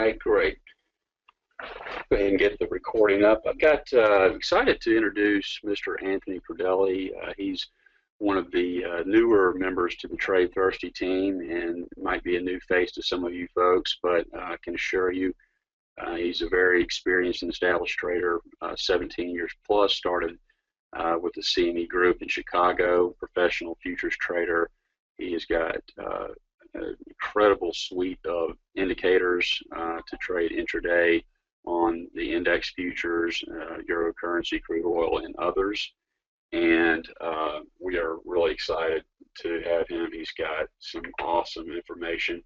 right, great. Go ahead and get the recording up. I've got excited to introduce Mr. Anthony Cordelli. He's one of the newer members to the Trade Thirsty team and might be a new face to some of you folks, but I can assure you he's a very experienced and established trader, 17 years plus, started with the CME Group in Chicago, professional futures trader. He has got an incredible suite of indicators to trade intraday on the index futures, euro currency, crude oil, and others. And we are really excited to have him. He's got some awesome information.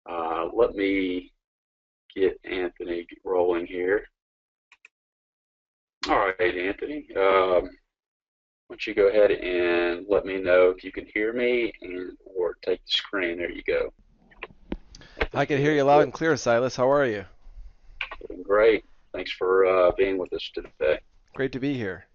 Let me get Anthony rolling here. All right, Anthony. Why don't you go ahead and let me know if you can hear me and or take the screen. There you go. I can hear you loud and clear, Silas. How are you? Doing great. Thanks for being with us today. Great to be here.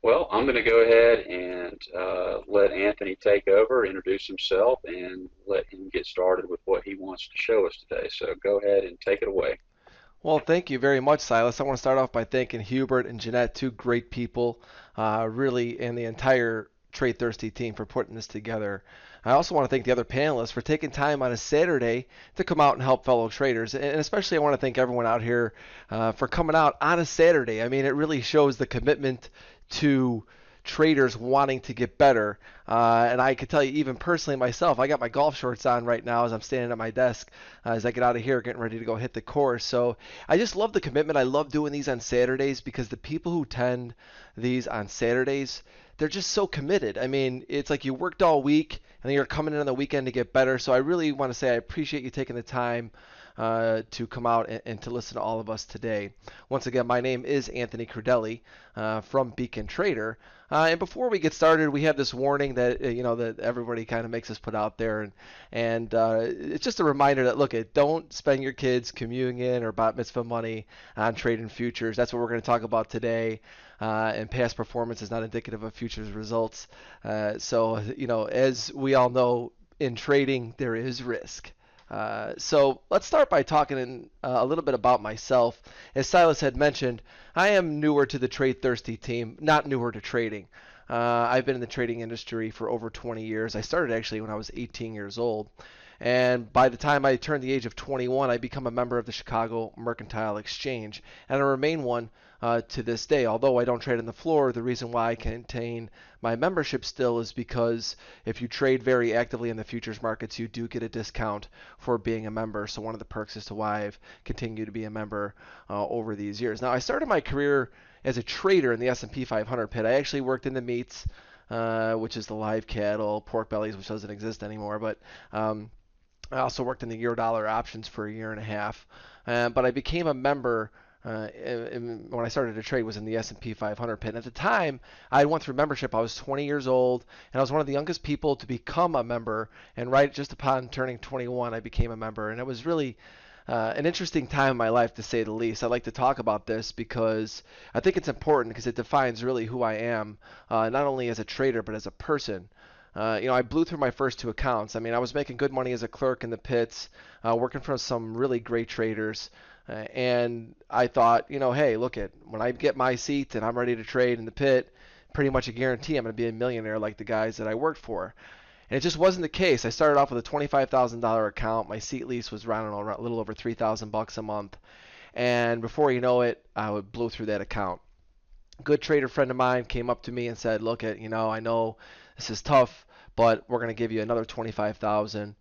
Well, I'm going to go ahead and let Anthony take over, introduce himself, and let him get started with what he wants to show us today. So go ahead and take it away. Well, thank you very much, Silas. I want to start off by thanking Hubert and Jeanette, two great people, really, and the entire Trade Thirsty team for putting this together. I also want to thank the other panelists for taking time on a Saturday to come out and help fellow traders. And especially I want to thank everyone out here for coming out on a Saturday. I mean, it really shows the commitment to traders wanting to get better. And I can tell you, even personally myself, I got my golf shorts on right now as I'm standing at my desk as I get out of here, getting ready to go hit the course. So I just love the commitment. I love doing these on Saturdays because the people who attend these on Saturdays, they're just so committed. I mean, it's like you worked all week and then you're coming in on the weekend to get better. So I really want to say I appreciate you taking the time to come out and to listen to all of us today. Once again, my name is Anthony Cordelli from Beacon Trader. And before we get started, we have this warning that that everybody kind of makes us put out there, and it's just a reminder that don't spend your kids' communion or bat mitzvah money on trading futures. That's what we're going to talk about today. And past performance is not indicative of futures results. So as we all know, in trading there is risk. So let's start by talking a little bit about myself. As Silas had mentioned, I am newer to the Trade Thirsty team, not newer to trading. I've been in the trading industry for over 20 years. I started actually when I was 18 years old. And by the time I turned the age of 21, I became a member of the Chicago Mercantile Exchange, and I remain one to this day. Although I don't trade on the floor, the reason why I maintain my membership still is because if you trade very actively in the futures markets, you do get a discount for being a member. So one of the perks as to why I've continued to be a member over these years. Now, I started my career as a trader in the S&P 500 pit. I actually worked in the meats, which is the live cattle, pork bellies, which doesn't exist anymore, but I also worked in the Eurodollar options for a year and a half, but I became a member when I started to trade was in the S&P 500 pit. And at the time, I went through membership. I was 20 years old, and I was one of the youngest people to become a member. And right just upon turning 21, I became a member, and it was really an interesting time in my life, to say the least. I'd like to talk about this because I think it's important because it defines really who I am, not only as a trader but as a person. I blew through my first two accounts. I mean, I was making good money as a clerk in the pits, working for some really great traders. And I thought, hey, when I get my seat and I'm ready to trade in the pit, pretty much a guarantee I'm going to be a millionaire like the guys that I worked for. And it just wasn't the case. I started off with a $25,000 account. My seat lease was around a little over $3,000 a month. And before you know it, I would blow through that account. A good trader friend of mine came up to me and said, I know this is tough, but we're going to give you another 25,000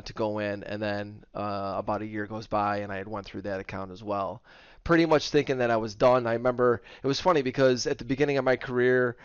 to go in. And then about a year goes by and I had went through that account as well, pretty much thinking that I was done. I remember it was funny because at the beginning of my career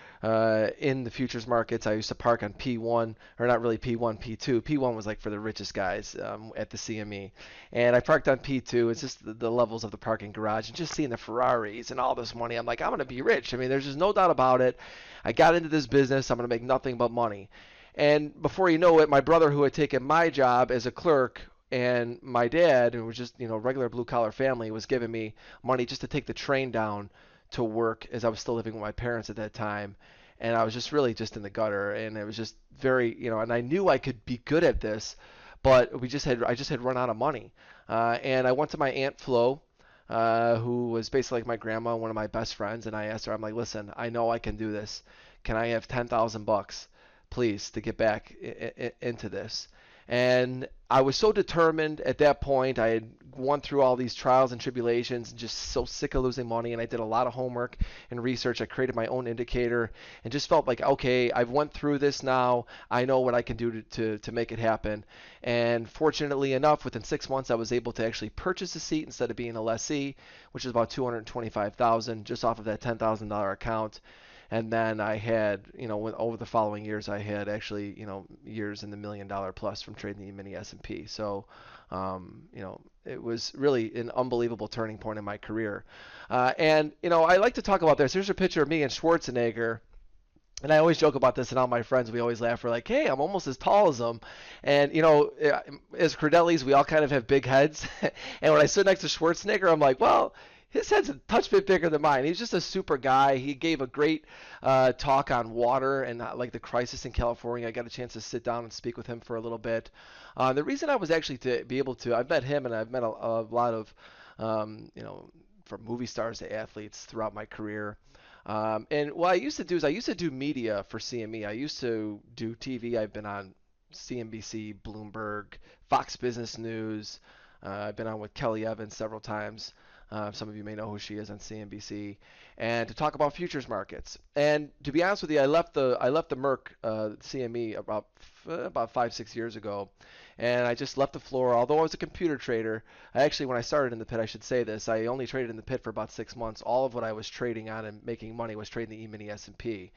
in the futures markets, I used to park on P1, or not really P1, P2. P1 was like for the richest guys at the CME. And I parked on P2. It's just the levels of the parking garage and just seeing the Ferraris and all this money. I'm like, I'm going to be rich. I mean, there's just no doubt about it. I got into this business. I'm going to make nothing but money. And before you know it, my brother, who had taken my job as a clerk, and my dad, who was just, regular blue collar family, was giving me money just to take the train down to work as I was still living with my parents at that time. And I was just really just in the gutter, and it was just very, and I knew I could be good at this, but I just had run out of money, and I went to my aunt Flo, who was basically like my grandma, one of my best friends, and I asked her, I'm like, listen, I know I can do this. Can I have $10,000, please, to get back into this? And I was so determined at that point. I had gone through all these trials and tribulations, and just so sick of losing money. And I did a lot of homework and research. I created my own indicator, and just felt like, okay, I've went through this now. I know what I can do to make it happen. And fortunately enough, within 6 months, I was able to actually purchase a seat instead of being a lessee, which is about $225,000 just off of that $10,000 account. And then I had, over the following years, I had actually, years in the $1 million plus from trading the E-mini S&P. So, it was really an unbelievable turning point in my career. And I like to talk about this. Here's a picture of me and Schwarzenegger. And I always joke about this, and all my friends, we always laugh. We're like, hey, I'm almost as tall as him. And, as Credellis, we all kind of have big heads. And when I sit next to Schwarzenegger, I'm like, well, his head's a touch bit bigger than mine. He's just a super guy. He gave a great talk on water and like the crisis in California. I got a chance to sit down and speak with him for a little bit. The reason I was actually to be able to, I've met him and I've met a lot of, from movie stars to athletes throughout my career. And what I used to do is I used to do media for CME. I used to do TV. I've been on CNBC, Bloomberg, Fox Business News. I've been on with Kelly Evans several times. Some of you may know who she is on CNBC, and to talk about futures markets. And to be honest with you, I left the Merck CME about 5-6 years ago, and I just left the floor. Although I was a computer trader, when I started in the pit, I should say this, I only traded in the pit for about 6 months. All of what I was trading on and making money was trading the E-mini S&P.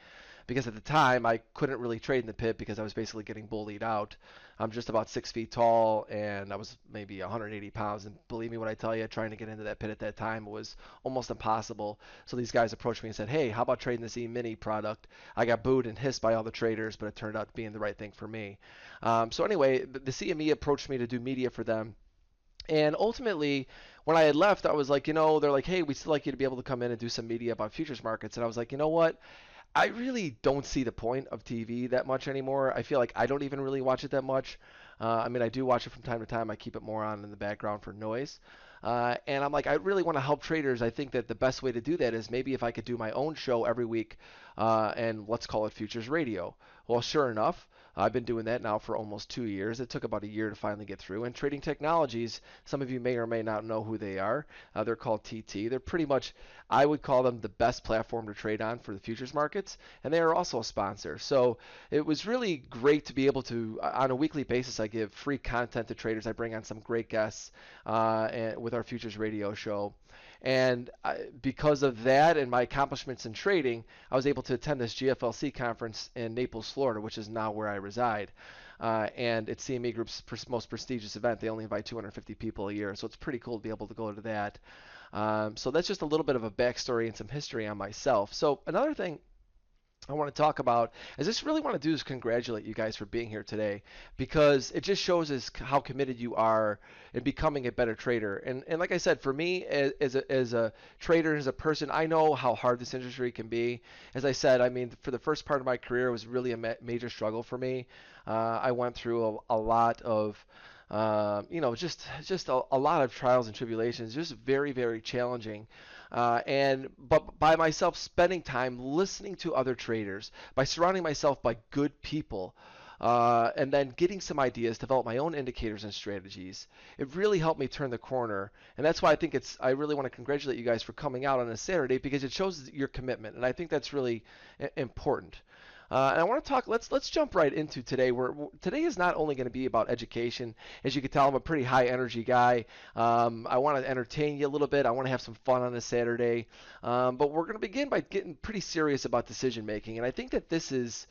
Because at the time I couldn't really trade in the pit because I was basically getting bullied out. I'm just about 6 feet tall and I was maybe 180 pounds. And believe me when I tell you, trying to get into that pit at that time was almost impossible. So these guys approached me and said, hey, how about trading this E-mini product? I got booed and hissed by all the traders, but it turned out being the right thing for me. So anyway, the CME approached me to do media for them. And ultimately, when I had left, I was like, they're like, hey, we'd still like you to be able to come in and do some media about futures markets. And I was like, you know what? I really don't see the point of TV that much anymore. I feel like I don't even really watch it that much. I do watch it from time to time. I keep it more on in the background for noise. And I'm like, I really want to help traders. I think that the best way to do that is maybe if I could do my own show every week, and let's call it Futures Radio. Well, sure enough, I've been doing that now for almost 2 years. It took about a year to finally get through. And Trading Technologies, some of you may or may not know who they are. They're called TT. They're pretty much, I would call them the best platform to trade on for the futures markets. And they are also a sponsor. So it was really great to be able to, on a weekly basis, I give free content to traders. I bring on some great guests and with our Futures Radio show. And because of that and my accomplishments in trading, I was able to attend this GFLC conference in Naples, Florida, which is now where I reside. And it's CME Group's most prestigious event. They only invite 250 people a year, so it's pretty cool to be able to go to that. So that's just a little bit of a backstory and some history on myself. So another thing I want to talk about is just really want to do is congratulate you guys for being here today, because it just shows us how committed you are in becoming a better trader. And like I said, for me as a trader, as a person, I know how hard this industry can be. As I said, for the first part of my career, it was really a major struggle for me. I went through a lot of just a lot of trials and tribulations, just very, very challenging. But by myself spending time listening to other traders, by surrounding myself by good people, and then getting some ideas, develop my own indicators and strategies, it really helped me turn the corner. And that's why I really want to congratulate you guys for coming out on a Saturday, because it shows your commitment, and I think that's really important. And I want to talk. Let's jump right into today. Today is not only going to be about education. As you can tell, I'm a pretty high energy guy. I want to entertain you a little bit. I want to have some fun on a Saturday. But we're going to begin by getting pretty serious about decision making. And I think that this is,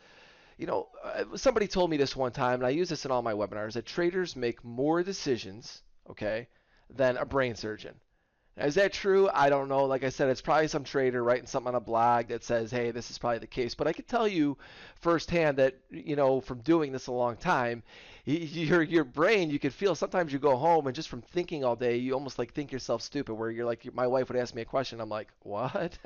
somebody told me this one time, and I use this in all my webinars, that traders make more decisions, okay, than a brain surgeon. Is that true? I don't know. Like I said, it's probably some trader writing something on a blog that says, hey, this is probably the case. But I can tell you firsthand that, from doing this a long time, your brain, you could feel sometimes you go home and just from thinking all day, you almost like think yourself stupid. Where you're like, my wife would ask me a question, I'm like, what?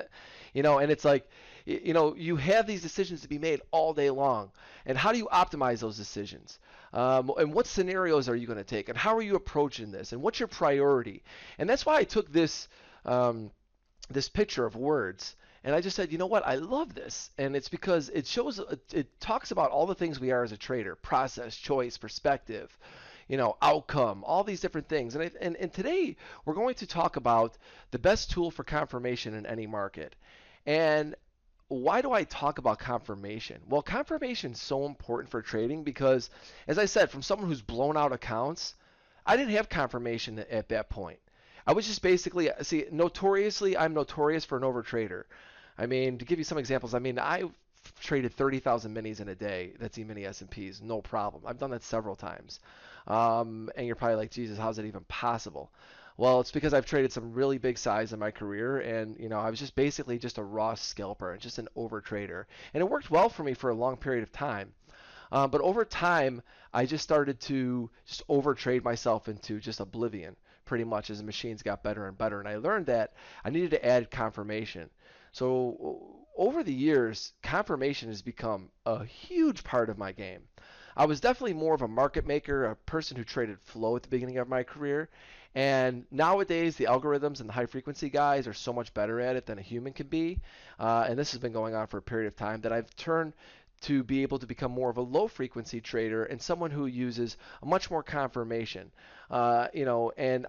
And it's like, you have these decisions to be made all day long, and how do you optimize those decisions? And what scenarios are you going to take, and how are you approaching this, and what's your priority? And that's why I took this picture of words. And I just said, you know what? I love this. And it's because it talks about all the things we are as a trader: process, choice, perspective, outcome, all these different things. And today we're going to talk about the best tool for confirmation in any market. And why do I talk about confirmation? Well, confirmation is so important for trading because, as I said, from someone who's blown out accounts, I didn't have confirmation at that point. I was just basically, I'm notorious for an overtrader. I mean, to give you some examples, I've traded 30,000 minis in a day. That's E-mini S&Ps, no problem. I've done that several times. And you're probably like, Jesus, how's it even possible? Well, it's because I've traded some really big size in my career, and I was just basically just a raw scalper and just an overtrader. And it worked well for me for a long period of time. But over time, I just started to just overtrade myself into just oblivion, pretty much, as the machines got better and better. And I learned that I needed to add confirmation. So over the years, confirmation has become a huge part of my game. I was definitely more of a market maker, a person who traded flow at the beginning of my career. And nowadays, the algorithms and the high frequency guys are so much better at it than a human can be. And this has been going on for a period of time that I've turned to be able to become more of a low frequency trader and someone who uses a much more confirmation. And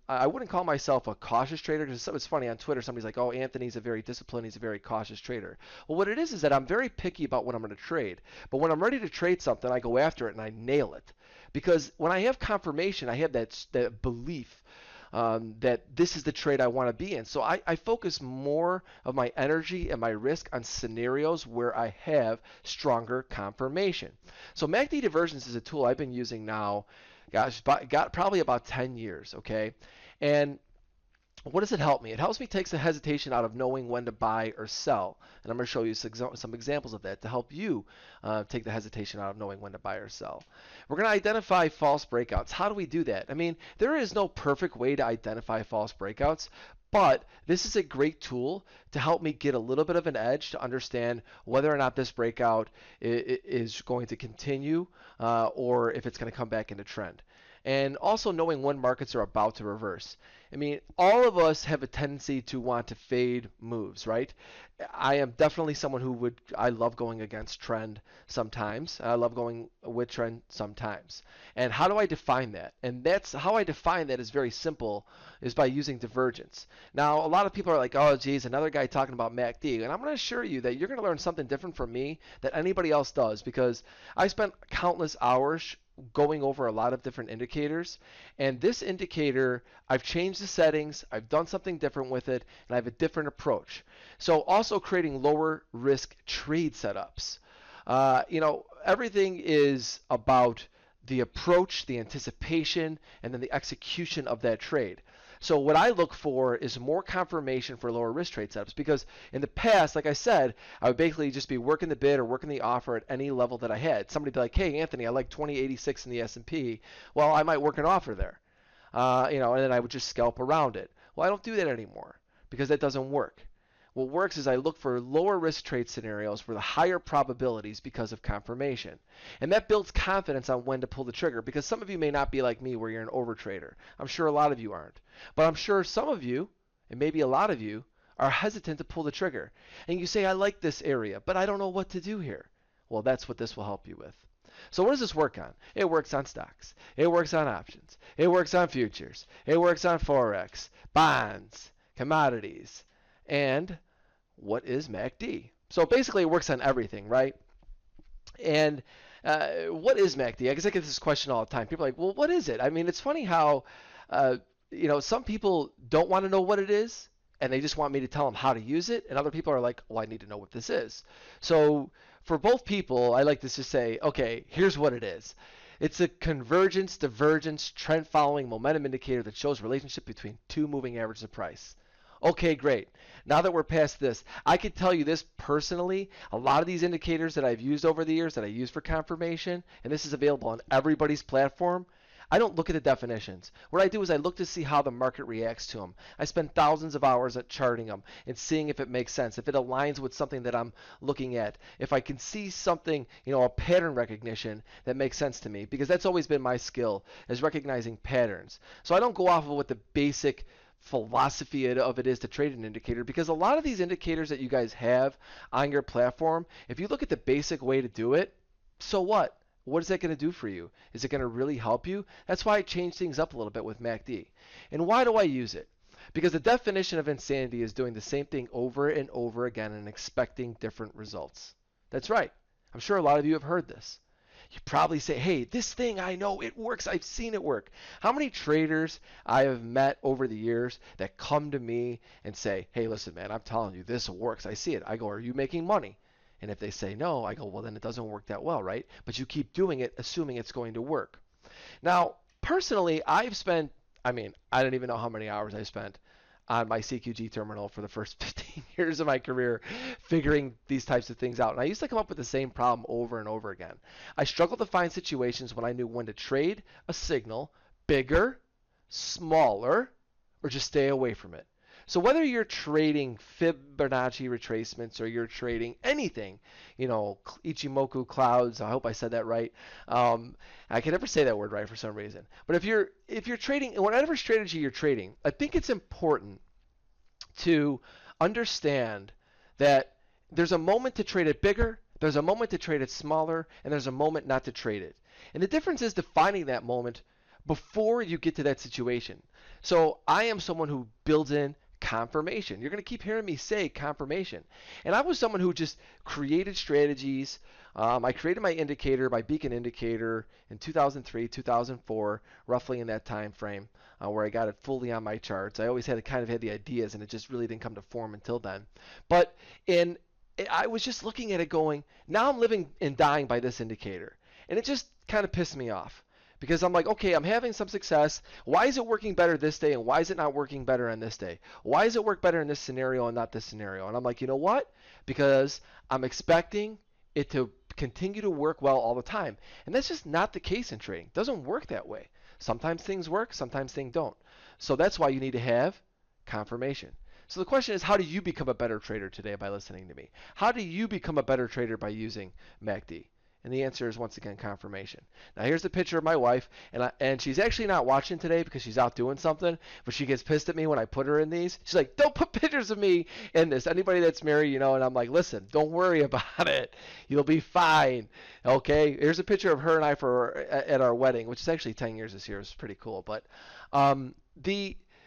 I wouldn't call myself a cautious trader, because it's funny on Twitter, somebody's like, oh, Anthony's a very disciplined, he's a very cautious trader. Well, what it is that I'm very picky about what I'm going to trade. But when I'm ready to trade something, I go after it and I nail it. Because when I have confirmation, I have that belief that this is the trade I want to be in. So I focus more of my energy and my risk on scenarios where I have stronger confirmation. So MACD divergence is a tool I've been using now, got probably about 10 years, okay? And what does it help me? It helps me take the hesitation out of knowing when to buy or sell. And I'm going to show you some examples of that to help you take the hesitation out of knowing when to buy or sell. We're going to identify false breakouts. How do we do that? There is no perfect way to identify false breakouts, but this is a great tool to help me get a little bit of an edge to understand whether or not this breakout is going to continue or if it's going to come back into trend. And also knowing when markets are about to reverse. All of us have a tendency to want to fade moves, right? I am definitely someone I love going against trend sometimes. I love going with trend sometimes. And how do I define that? And that's how I define that is very simple, is by using divergence. Now, a lot of people are like, oh, geez, another guy talking about MACD. And I'm going to assure you that you're going to learn something different from me that anybody else does, because I spent countless hours going over a lot of different indicators, and this indicator, I've changed the settings, I've done something different with it, and I have a different approach. So also creating lower risk trade setups. Everything is about the approach, the anticipation, and then the execution of that trade. So what I look for is more confirmation for lower risk trade setups, because in the past, like I said, I would basically just be working the bid or working the offer at any level that I had. Somebody would be like, hey, Anthony, I like 2086 in the S&P. Well, I might work an offer there, and then I would just scalp around it. Well, I don't do that anymore because that doesn't work. What works is I look for lower risk trade scenarios with higher probabilities because of confirmation. And that builds confidence on when to pull the trigger, because some of you may not be like me where you're an overtrader. I'm sure a lot of you aren't. But I'm sure some of you, and maybe a lot of you, are hesitant to pull the trigger. And you say, I like this area, but I don't know what to do here. Well, that's what this will help you with. So what does this work on? It works on stocks. It works on options. It works on futures. It works on Forex, bonds, commodities, and what is MACD? So basically it works on everything, right? And what is MACD? I guess I get this question all the time. People are like, well, what is it? It's funny how, some people don't want to know what it is, and they just want me to tell them how to use it. And other people are like, well, I need to know what this is. So for both people, I like to just say, okay, here's what it is. It's a convergence, divergence, trend following momentum indicator that shows relationship between two moving averages of price. Okay, great. Now that we're past this, I can tell you this personally. A lot of these indicators that I've used over the years that I use for confirmation, and this is available on everybody's platform, I don't look at the definitions. What I do is I look to see how the market reacts to them. I spend thousands of hours at charting them and seeing if it makes sense, if it aligns with something that I'm looking at, if I can see something, a pattern recognition that makes sense to me, because that's always been my skill, is recognizing patterns. So I don't go off of what the basic philosophy of it is to trade an indicator, because a lot of these indicators that you guys have on your platform, if you look at the basic way to do it, so what? What is that going to do for you? Is it going to really help you? That's why I changed things up a little bit with MACD. And why do I use it? Because the definition of insanity is doing the same thing over and over again and expecting different results. That's right. I'm sure a lot of you have heard this. You probably say, hey, this thing, I know it works. I've seen it work. How many traders I have met over the years that come to me and say, hey, listen, man, I'm telling you, this works. I see it. I go, are you making money? And if they say no, I go, well, then it doesn't work that well, right? But you keep doing it, assuming it's going to work. Now, personally, I don't even know how many hours I spent on my CQG terminal for the first 15 years of my career figuring these types of things out. And I used to come up with the same problem over and over again. I struggled to find situations when I knew when to trade a signal bigger, smaller, or just stay away from it. So whether you're trading Fibonacci retracements or you're trading anything, Ichimoku clouds, I hope I said that right. I can never say that word right for some reason. But if you're trading, whatever strategy you're trading, I think it's important to understand that there's a moment to trade it bigger, there's a moment to trade it smaller, and there's a moment not to trade it. And the difference is defining that moment before you get to that situation. So I am someone who builds in confirmation. You're going to keep hearing me say confirmation. And I was someone who just created strategies. I created my indicator, my beacon indicator in 2003, 2004, roughly in that time frame, where I got it fully on my charts. I always had the ideas, and it just really didn't come to form until then. But I was just looking at it going, now I'm living and dying by this indicator. And it just kind of pissed me off. Because I'm like, okay, I'm having some success. Why is it working better this day and why is it not working better on this day? Why does it work better in this scenario and not this scenario? And I'm like, you know what? Because I'm expecting it to continue to work well all the time. And that's just not the case in trading. It doesn't work that way. Sometimes things work, sometimes things don't. So that's why you need to have confirmation. So the question is, how do you become a better trader today by listening to me? How do you become a better trader by using MACD? And the answer is, once again, confirmation. Now, here's the picture of my wife, and she's actually not watching today because she's out doing something, but she gets pissed at me when I put her in these. She's like, don't put pictures of me in this. Anybody that's married, and I'm like, listen, don't worry about it. You'll be fine. Okay? Here's a picture of her and I at our wedding, which is actually 10 years this year. It's pretty cool. But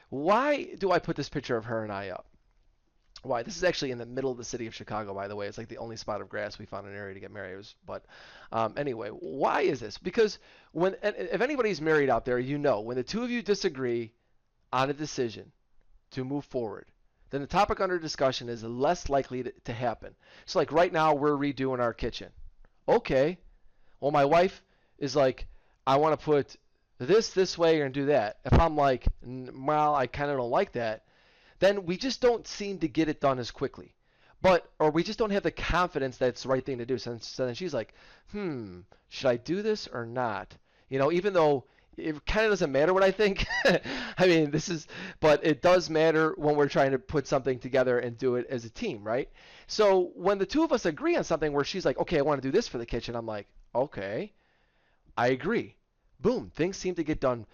why do I put this picture of her and I up? Why? This is actually in the middle of the city of Chicago, by the way. It's like the only spot of grass we found in an area to get married. Anyway, why is this? Because if anybody's married out there, when the two of you disagree on a decision to move forward, then the topic under discussion is less likely to happen. So like right now, we're redoing our kitchen. Okay. Well, my wife is like, I want to put this way and do that. If I'm like, well, I kind of don't like that, then we just don't seem to get it done as quickly. Or we just don't have the confidence that it's the right thing to do. So then she's like, should I do this or not? Even though it kind of doesn't matter what I think. But it does matter when we're trying to put something together and do it as a team, right? So when the two of us agree on something where she's like, okay, I want to do this for the kitchen, I'm like, okay, I agree. Boom, things seem to get done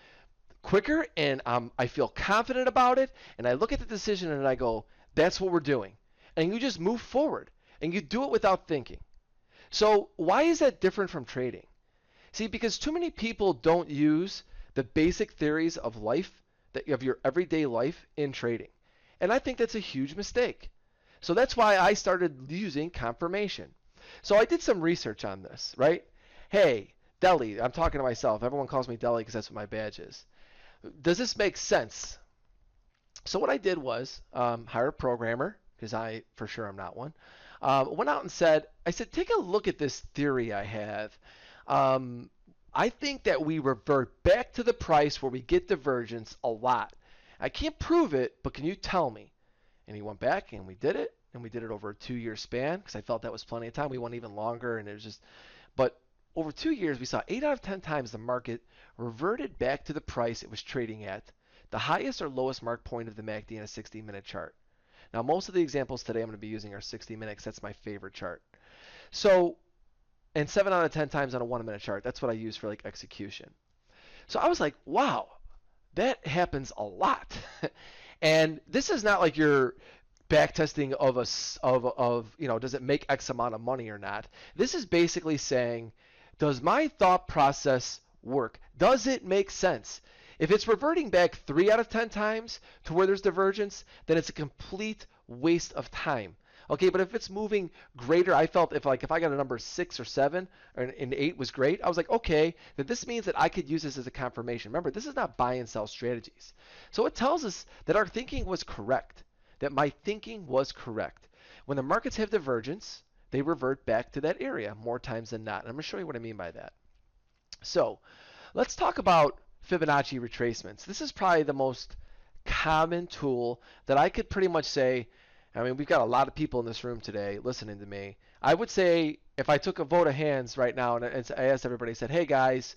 quicker, and I feel confident about it, and I look at the decision and I go, that's what we're doing. And you just move forward, and you do it without thinking. So why is that different from trading? See, because too many people don't use the basic theories of life, of your everyday life in trading. And I think that's a huge mistake. So that's why I started using confirmation. So I did some research on this, right? Hey, Deli, I'm talking to myself. Everyone calls me Deli because that's what my badge is. Does this make sense? So what I did was hire a programmer, because I for sure am not one. Went out and said, take a look at this theory I have. I think that we revert back to the price where we get divergence a lot. I can't prove it, but can you tell me? And he went back and we did it. And we did it over a 2-year span because I felt that was plenty of time. We went even longer and it was just, but over 2 years, we saw 8 out of 10 times the market reverted back to the price it was trading at, the highest or lowest mark point of the MACD in a 60-minute chart. Now, most of the examples today I'm going to be using are 60 minutes. That's my favorite chart. So, and 7 out of 10 times on a 1-minute chart. That's what I use for like execution. So I was like, wow, that happens a lot. And this is not like your backtesting of does it make X amount of money or not. This is basically saying, does my thought process work? Does it make sense? If it's reverting back 3 out of 10 times to where there's divergence, then it's a complete waste of time. Okay, but if it's moving greater, I felt if I got a number 6 or 7 and 8 was great, I was like, okay, that this means that I could use this as a confirmation. Remember, this is not buy and sell strategies. So it tells us that our thinking was correct, that my thinking was correct. When the markets have divergence, they revert back to that area more times than not. And I'm going to show you what I mean by that. So let's talk about Fibonacci retracements. This is probably the most common tool that I could pretty much say, I mean, we've got a lot of people in this room today listening to me. I would say if I took a vote of hands right now and I asked everybody, I said, hey guys,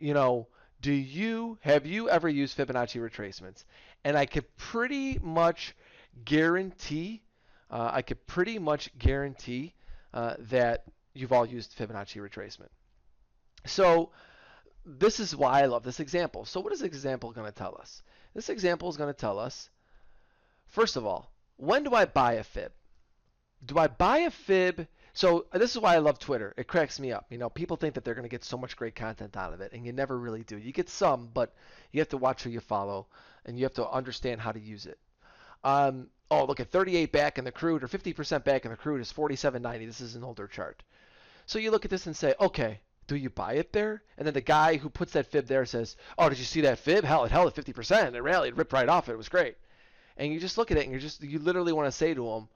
have you ever used Fibonacci retracements? And I could pretty much guarantee that you've all used Fibonacci retracement. So this is why I love this example. So what is this example going to tell us? This example is going to tell us, first of all, when do I buy a fib? Do I buy a fib? So this is why I love Twitter. It cracks me up. People think that they're going to get so much great content out of it, and you never really do. You get some, but you have to watch who you follow, and you have to understand how to use it. Look at 38 back in the crude, or 50% back in the crude is 47.90. This is an older chart. So you look at this and say, okay, do you buy it there? And then the guy who puts that fib there says, oh, did you see that fib? Hell, it held at 50%. It rallied, ripped right off it. It was great. And you just look at it and you literally want to say to him,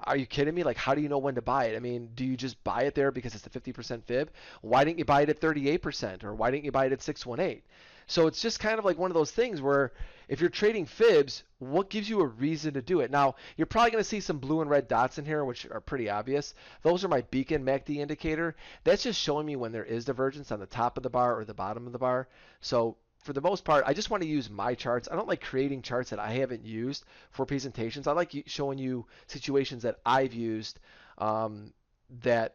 are you kidding me? Like, how do you know when to buy it? I mean, do you just buy it there because it's the 50% fib? Why didn't you buy it at 38%? Or why didn't you buy it at 618? So it's just kind of like one of those things where if you're trading fibs, what gives you a reason to do it? Now, you're probably going to see some blue and red dots in here, which are pretty obvious. Those are my beacon MACD indicator. That's just showing me when there is divergence on the top of the bar or the bottom of the bar. So for the most part, I just want to use my charts. I don't like creating charts that I haven't used for presentations. I like showing you situations that I've used that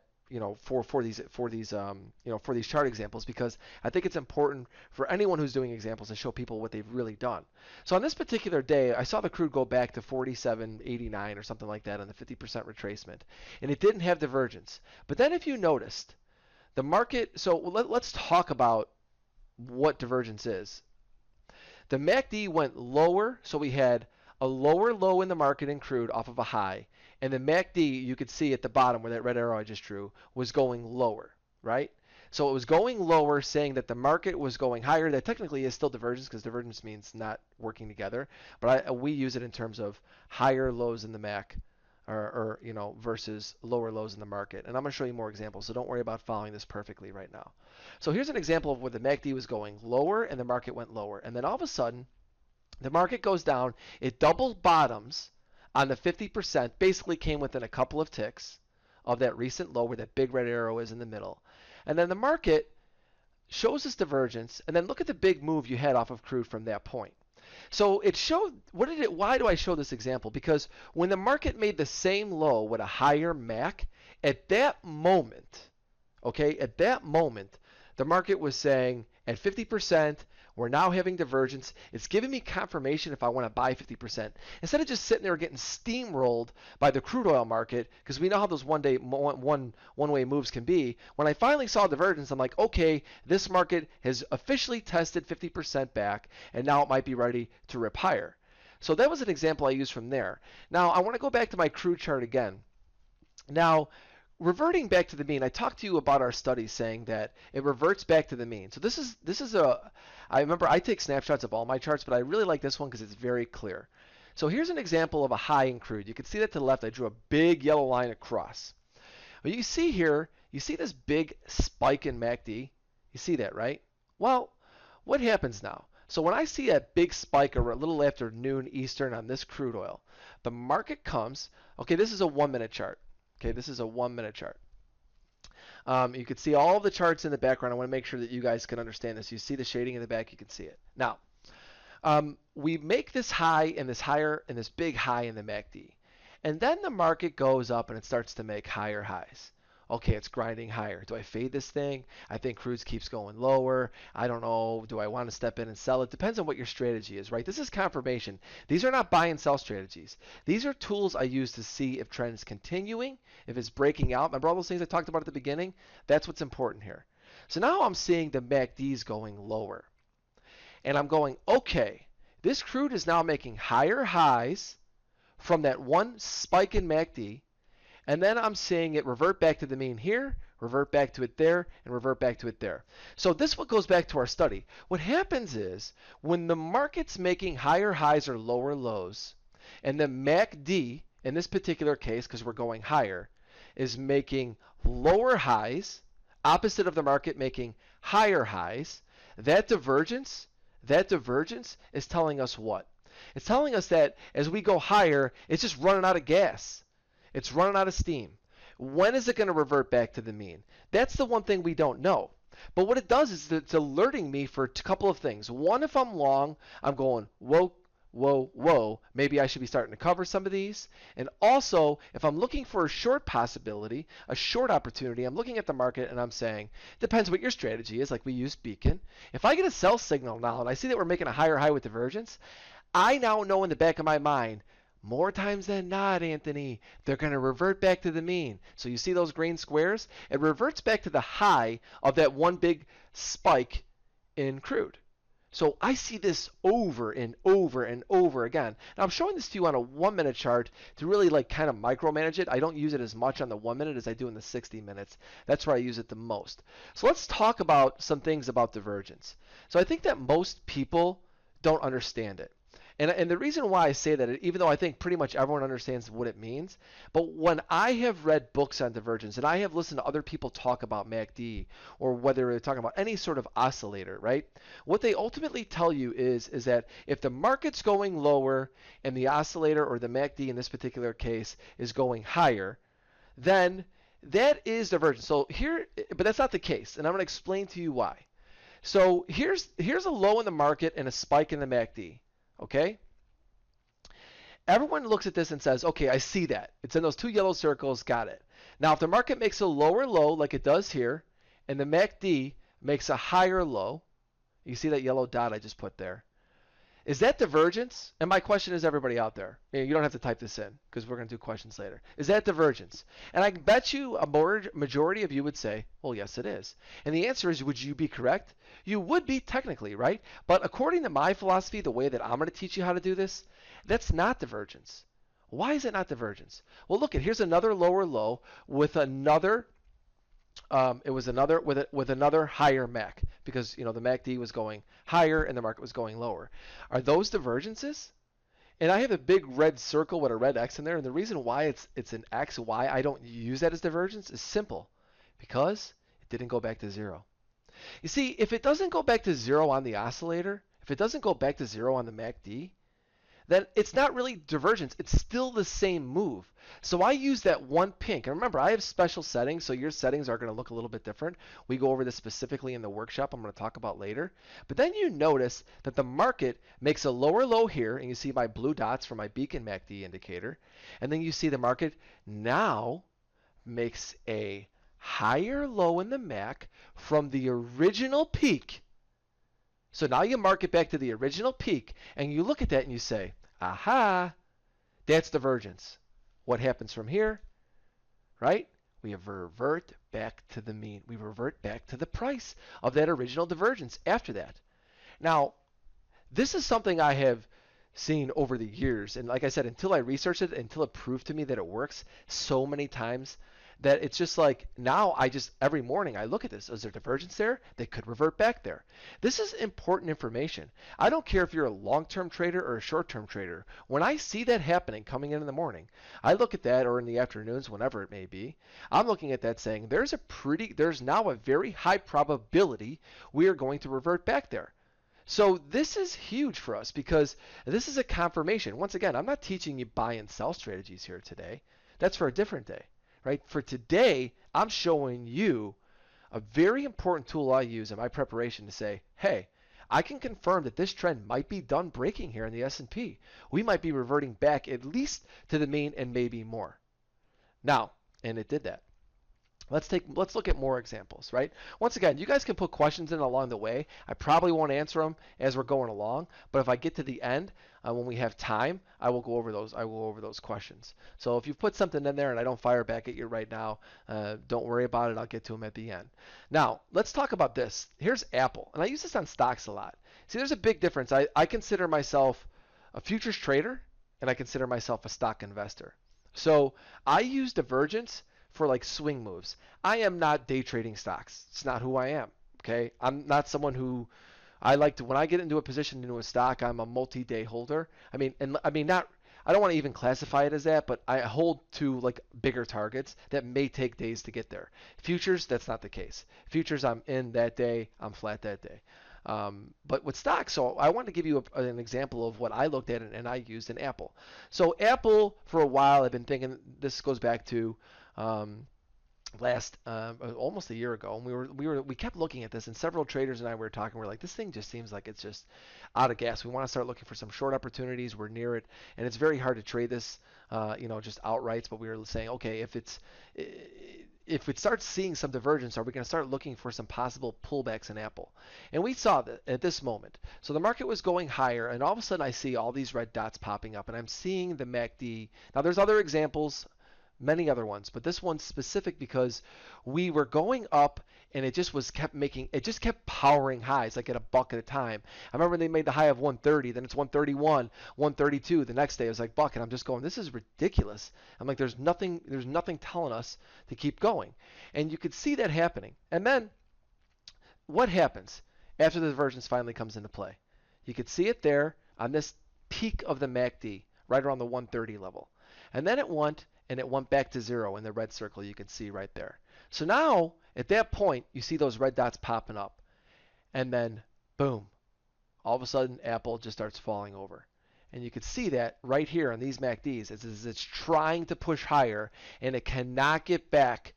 for these chart examples, because I think it's important for anyone who's doing examples to show people what they've really done. So on this particular day, I saw the crude go back to 47.89 or something like that on the 50% retracement, and it didn't have divergence. But then if you noticed, the market, so let's talk about what divergence is. The MACD went lower, so we had a lower low in the market in crude off of a high, and the MACD, you could see at the bottom where that red arrow I just drew, was going lower, right? So it was going lower, saying that the market was going higher. That technically is still divergence, because divergence means not working together, but we use it in terms of higher lows in the MAC versus lower lows in the market. And I'm going to show you more examples, so don't worry about following this perfectly right now. So here's an example of where the MACD was going lower and the market went lower. And then all of a sudden, the market goes down. It double bottoms on the 50%, basically came within a couple of ticks of that recent low where that big red arrow is in the middle. And then the market shows this divergence, and then look at the big move you had off of crude from that point. So it showed, why do I show this example? Because when the market made the same low with a higher MAC, at that moment, the market was saying at 50%, we're now having divergence. It's giving me confirmation if I want to buy 50%. Instead of just sitting there getting steamrolled by the crude oil market, because we know how those one-way moves can be. When I finally saw divergence, I'm like, okay, this market has officially tested 50% back, and now it might be ready to rip higher. So that was an example I used from there. Now, I want to go back to my crude chart again. Now, reverting back to the mean, I talked to you about our study saying that it reverts back to the mean. So this is I remember I take snapshots of all my charts, but I really like this one because it's very clear. So here's an example of a high in crude. You can see that to the left. I drew a big yellow line across. But you see here, you see this big spike in MACD? You see that, right? Well, what happens now? So when I see a big spike a little after noon Eastern on this crude oil, the market comes, okay, this is a 1 minute chart. Okay, this is a 1 minute chart. You can see all the charts in the background. I want to make sure that you guys can understand this. You see the shading in the back, you can see it. Now, we make this high and this big high in the MACD. And then the market goes up and it starts to make higher highs. Okay, it's grinding higher. Do I fade this thing? I think crude keeps going lower. I don't know. Do I want to step in and sell it? Depends on what your strategy is, right? This is confirmation. These are not buy and sell strategies. These are tools I use to see if trend is continuing, if it's breaking out. Remember all those things I talked about at the beginning? That's what's important here. So now I'm seeing the MACDs going lower. And I'm going, okay, this crude is now making higher highs from that one spike in MACD. And then I'm seeing it revert back to the mean here, revert back to it there, and revert back to it there. So this what goes back to our study. What happens is when the market's making higher highs or lower lows, and the MACD, in this particular case, because we're going higher, is making lower highs, opposite of the market making higher highs, that divergence is telling us what? It's telling us that as we go higher, it's just running out of gas. It's running out of steam. When is it going to revert back to the mean? That's the one thing we don't know. But what it does is it's alerting me for a couple of things. One, if I'm long, I'm going, whoa, whoa, whoa. Maybe I should be starting to cover some of these. And also, if I'm looking for a short possibility, a short opportunity, I'm looking at the market and I'm saying, depends what your strategy is, like we use Beacon. If I get a sell signal now and I see that we're making a higher high with divergence, I now know in the back of my mind, more times than not, Anthony, they're going to revert back to the mean. So you see those green squares? It reverts back to the high of that one big spike in crude. So I see this over and over and over again. Now I'm showing this to you on a 1 minute chart to really like kind of micromanage it. I don't use it as much on the 1 minute as I do in the 60 minutes. That's where I use it the most. So let's talk about some things about divergence. So I think that most people don't understand it. And the reason why I say that, even though I think pretty much everyone understands what it means, but when I have read books on divergence and I have listened to other people talk about MACD or whether they're talking about any sort of oscillator, right? What they ultimately tell you is that if the market's going lower and the oscillator or the MACD in this particular case is going higher, then that is divergence. So here, but that's not the case, and I'm going to explain to you why. So here's a low in the market and a spike in the MACD. Okay? Everyone looks at this and says, okay, I see that. It's in those two yellow circles, got it. Now, if the market makes a lower low like it does here, and the MACD makes a higher low, you see that yellow dot I just put there. Is that divergence? And my question is everybody out there. You don't have to type this in because we're going to do questions later. Is that divergence? And I bet you a majority of you would say, well, yes, it is. And the answer is, would you be correct? You would be technically, right? But according to my philosophy, the way that I'm going to teach you how to do this, that's not divergence. Why is it not divergence? Well, look, here's another lower low with another with another higher MAC because the MACD was going higher and the market was going lower. Are those divergences? And I have a big red circle with a red X in there, and the reason why it's an X, why I don't use that as divergence is simple, because it didn't go back to zero. You see, if it doesn't go back to zero on the oscillator, if it doesn't go back to zero on the MACD, then it's not really divergence. It's still the same move. So I use that one pink. And remember, I have special settings, so your settings are going to look a little bit different. We go over this specifically in the workshop I'm going to talk about later. But then you notice that the market makes a lower low here, and you see my blue dots for my Beacon MACD indicator. And then you see the market now makes a higher low in the MAC from the original peak. So now you mark it back to the original peak, and you look at that and you say, aha, that's divergence. What happens from here? Right? We revert back to the mean. We revert back to the price of that original divergence after that. Now, this is something I have seen over the years, and like I said, until I researched it, until it proved to me that it works so many times, that it's just like now every morning I look at this. Is there divergence there? They could revert back there. This is important information. I don't care if you're a long-term trader or a short-term trader. When I see that happening coming in the morning, I look at that, or in the afternoons, whenever it may be, I'm looking at that saying there's now a very high probability we are going to revert back there. So this is huge for us because this is a confirmation. Once again, I'm not teaching you buy and sell strategies here today. That's for a different day, right? For today, I'm showing you a very important tool I use in my preparation to say, hey, I can confirm that this trend might be done breaking here in the S&P. We might be reverting back at least to the mean and maybe more. Now, and it did that. Let's look at more examples, right? Once again, you guys can put questions in along the way. I probably won't answer them as we're going along, but if I get to the end, when we have time, I will go over those. I will go over those questions. So if you've put something in there and I don't fire back at you right now, don't worry about it. I'll get to them at the end. Now, let's talk about this. Here's Apple, and I use this on stocks a lot. See, there's a big difference. I consider myself a futures trader, and I consider myself a stock investor. So I use divergence for like swing moves. I am not day trading stocks. It's not who I am. Okay, I'm not someone who I like to. When I get into a position into a stock, I'm a multi-day holder. Not. I don't want to even classify it as that, but I hold to like bigger targets that may take days to get there. Futures, that's not the case. Futures, I'm in that day, I'm flat that day. But with stocks, so I want to give you an example of what I looked at and I used in Apple. So Apple, for a while, I've been thinking, this goes back to almost a year ago, and we kept looking at this, and several traders and I were talking. We're like, this thing just seems like it's just out of gas. We want to start looking for some short opportunities. We're near it, and it's very hard to trade this, just outright. But we were saying, okay, if it starts seeing some divergence, are we going to start looking for some possible pullbacks in Apple? And we saw that at this moment. So the market was going higher, and all of a sudden I see all these red dots popping up, and I'm seeing the MACD. Now there's other examples, many other ones, but this one's specific because we were going up and it just kept powering highs like at a buck at a time. I remember they made the high of 130, then it's 131, 132 the next day. It was like buck, and I'm just going, this is ridiculous. I'm like, there's nothing telling us to keep going. And you could see that happening. And then what happens after the divergence finally comes into play? You could see it there on this peak of the MACD, right around the 130 level. And then it went back to zero in the red circle you can see right there. So now, at that point, you see those red dots popping up. And then, boom, all of a sudden, Apple just starts falling over. And you can see that right here on these MACDs as it's trying to push higher, and it cannot get back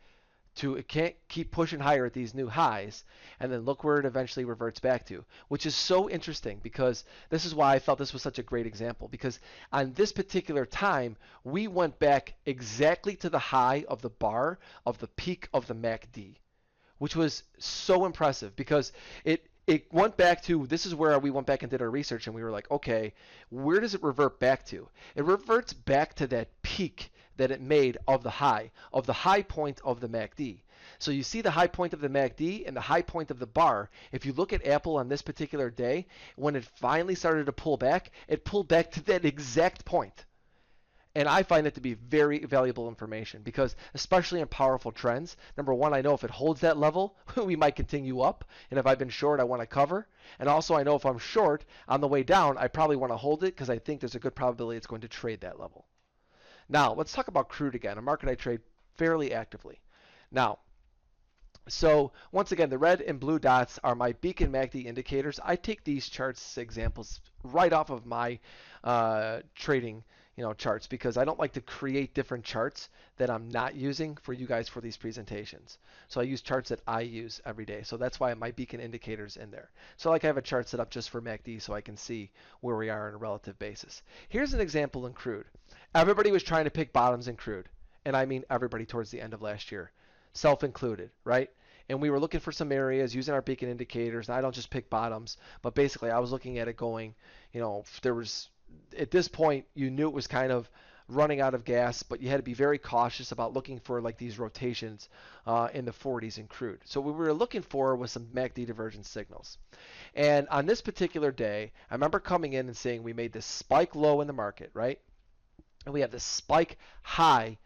to, it can't keep pushing higher at these new highs, and then look where it eventually reverts back to, which is so interesting because this is why I felt this was such a great example, because on this particular time, we went back exactly to the high of the bar of the peak of the MACD, which was so impressive because it went back to, this is where we went back and did our research, and we were like, okay, where does it revert back to? It reverts back to that peak that it made of the high point of the MACD. So you see the high point of the MACD and the high point of the bar. If you look at Apple on this particular day, when it finally started to pull back, it pulled back to that exact point. And I find it to be very valuable information because, especially in powerful trends, number one, I know if it holds that level, we might continue up. And if I've been short, I want to cover. And also, I know if I'm short on the way down, I probably want to hold it because I think there's a good probability it's going to trade that level. Now, let's talk about crude again, a market I trade fairly actively. Now, so once again, the red and blue dots are my Beacon MACD indicators. I take these charts examples right off of my trading charts because I don't like to create different charts that I'm not using for you guys for these presentations. So I use charts that I use every day. So that's why my Beacon indicators in there. So like I have a chart set up just for MACD so I can see where we are on a relative basis. Here's an example in crude. Everybody was trying to pick bottoms in crude. And I mean everybody towards the end of last year, self-included, right? And we were looking for some areas using our Beacon indicators. And I don't just pick bottoms, but basically I was looking at it going, there was, at this point, you knew it was kind of running out of gas, but you had to be very cautious about looking for like these rotations in the 40s in crude. So what we were looking for was some MACD divergence signals. And on this particular day, I remember coming in and saying we made this spike low in the market, right? And we have this spike high,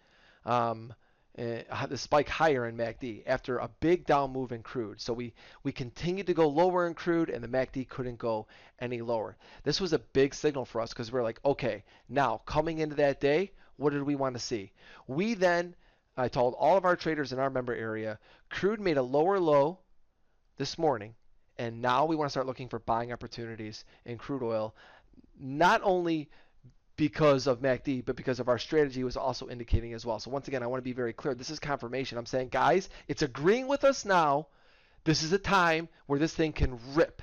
the spike higher in MACD after a big down move in crude. So we continued to go lower in crude and the MACD couldn't go any lower. This was a big signal for us because we're like, okay, now coming into that day, what did we want to see? We then, I told all of our traders in our member area, crude made a lower low this morning And now we want to start looking for buying opportunities in crude oil, not only because of MACD, but because of our strategy was also indicating as well. So once again, I want to be very clear. This is confirmation. I'm saying, guys, it's agreeing with us now. This is a time where this thing can rip.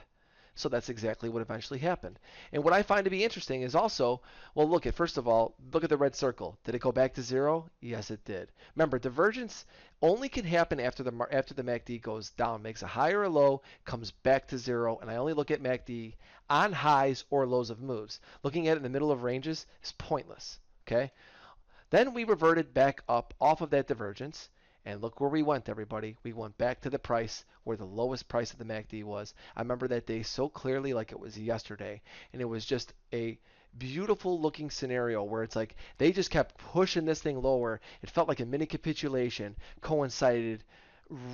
So that's exactly what eventually happened. And what I find to be interesting is also, well, look at, first of all, look at the red circle. Did it go back to zero? Yes, it did. Remember, divergence only can happen after the MACD goes down, makes a high or a low, comes back to zero, and I only look at MACD on highs or lows of moves. Looking at it in the middle of ranges is pointless, okay? Then we reverted back up off of that divergence. And look where we went, everybody. We went back to the price where the lowest price of the MACD was. I remember that day so clearly, like it was yesterday. And it was just a beautiful looking scenario where it's like they just kept pushing this thing lower. It felt like a mini capitulation coincided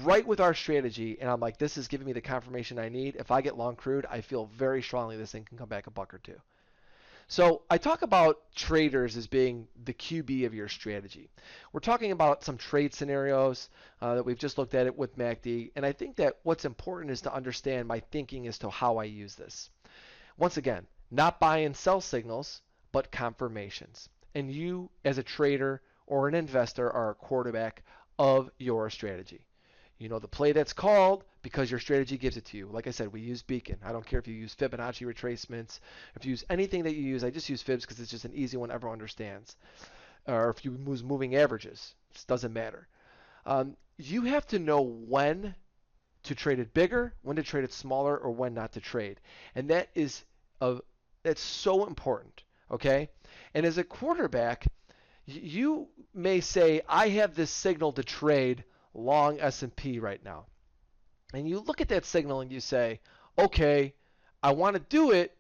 right with our strategy. And I'm like, this is giving me the confirmation I need. If I get long crude, I feel very strongly this thing can come back a buck or two. So I talk about traders as being the QB of your strategy. We're talking about some trade scenarios that we've just looked at it with MACD, and I think that what's important is to understand my thinking as to how I use this. Once again, not buy and sell signals, but confirmations. And you, as a trader or an investor, are a quarterback of your strategy. You know the play that's called because your strategy gives it to you. Like I said, we use Beacon. I don't care if you use Fibonacci retracements, if you use anything that you use. I just use Fibs because it's just an easy one everyone understands. Or if you use moving averages, it doesn't matter. You have to know when to trade it bigger, when to trade it smaller, or when not to trade. And that's so important, okay? And as a quarterback, you may say, I have this signal to trade long S&P right now. And you look at that signal and you say, okay, I want to do it,